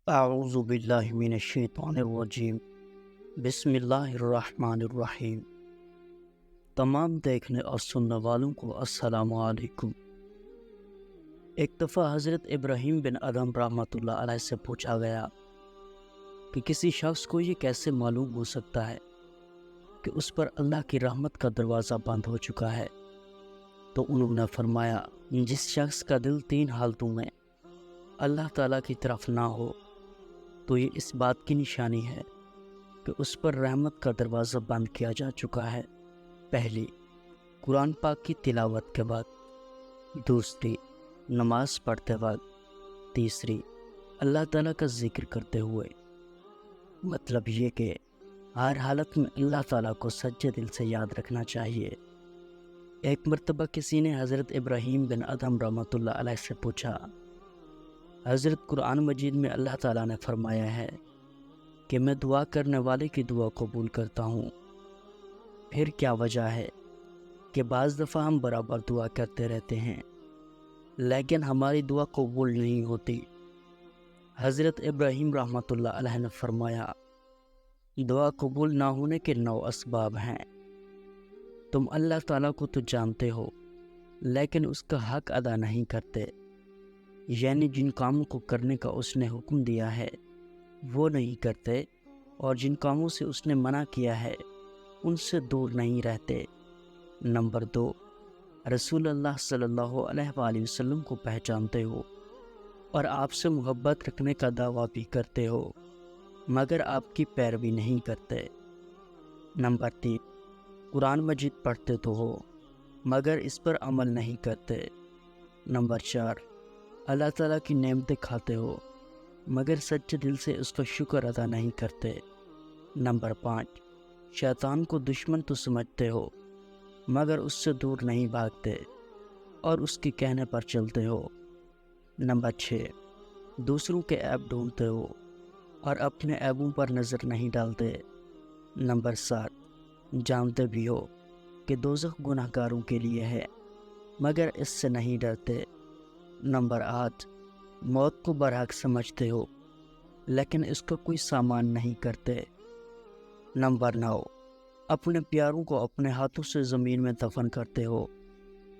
اعوذ باللہ من الشیطان الرجیم۔ بسم اللہ الرحمن الرحیم۔ تمام دیکھنے اور سننے والوں کو السلام علیکم۔ ایک دفعہ حضرت ابراہیم بن ادم رحمۃ اللہ علیہ سے پوچھا گیا کہ کسی شخص کو یہ کیسے معلوم ہو سکتا ہے کہ اس پر اللہ کی رحمت کا دروازہ بند ہو چکا ہے؟ تو انہوں نے فرمایا، جس شخص کا دل 3 حالتوں میں اللہ تعالیٰ کی طرف نہ ہو تو یہ اس بات کی نشانی ہے کہ اس پر رحمت کا دروازہ بند کیا جا چکا ہے۔ پہلی، قرآن پاک کی تلاوت کے بعد۔ دوسری، نماز پڑھتے وقت۔ تیسری، اللہ تعالیٰ کا ذکر کرتے ہوئے۔ مطلب یہ کہ ہر حالت میں اللہ تعالیٰ کو سچے دل سے یاد رکھنا چاہیے۔ ایک مرتبہ کسی نے حضرت ابراہیم بن ادم رحمۃ اللہ علیہ سے پوچھا، حضرت قرآن مجید میں اللہ تعالیٰ نے فرمایا ہے کہ میں دعا کرنے والے کی دعا قبول کرتا ہوں، پھر کیا وجہ ہے کہ بعض دفعہ ہم برابر دعا کرتے رہتے ہیں لیکن ہماری دعا قبول نہیں ہوتی؟ حضرت ابراہیم رحمۃ اللہ علیہ نے فرمایا، دعا قبول نہ ہونے کے 9 اسباب ہیں۔ تم اللہ تعالیٰ کو تو جانتے ہو لیکن اس کا حق ادا نہیں کرتے، یعنی جن کاموں کو کرنے کا اس نے حکم دیا ہے وہ نہیں کرتے، اور جن کاموں سے اس نے منع کیا ہے ان سے دور نہیں رہتے۔ نمبر 2، رسول اللہ صلی اللہ علیہ وآلہ وسلم کو پہچانتے ہو اور آپ سے محبت رکھنے کا دعویٰ بھی کرتے ہو مگر آپ کی پیروی نہیں کرتے۔ نمبر 3، قرآن مجید پڑھتے تو ہو مگر اس پر عمل نہیں کرتے۔ نمبر 4، اللہ تعالیٰ کی نعمتیں کھاتے ہو مگر سچے دل سے اس کا شکر ادا نہیں کرتے۔ نمبر 5، شیطان کو دشمن تو سمجھتے ہو مگر اس سے دور نہیں بھاگتے اور اس کے کہنے پر چلتے ہو۔ نمبر 6، دوسروں کے عیب ڈھونڈتے ہو اور اپنے عیبوں پر نظر نہیں ڈالتے۔ نمبر 7، جانتے بھی ہو کہ دوزخ گناہ گاروں کے لیے ہے مگر اس سے نہیں ڈرتے۔ نمبر 8، موت کو برحق سمجھتے ہو لیکن اس کا کوئی سامان نہیں کرتے۔ نمبر 9، اپنے پیاروں کو اپنے ہاتھوں سے زمین میں دفن کرتے ہو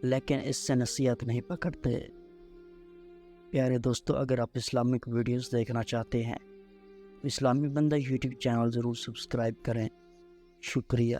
لیکن اس سے نصیحت نہیں پکڑتے۔ پیارے دوستو، اگر آپ اسلامک ویڈیوز دیکھنا چاہتے ہیں تو اسلامی بندہ یوٹیوب چینل ضرور سبسکرائب کریں۔ شکریہ۔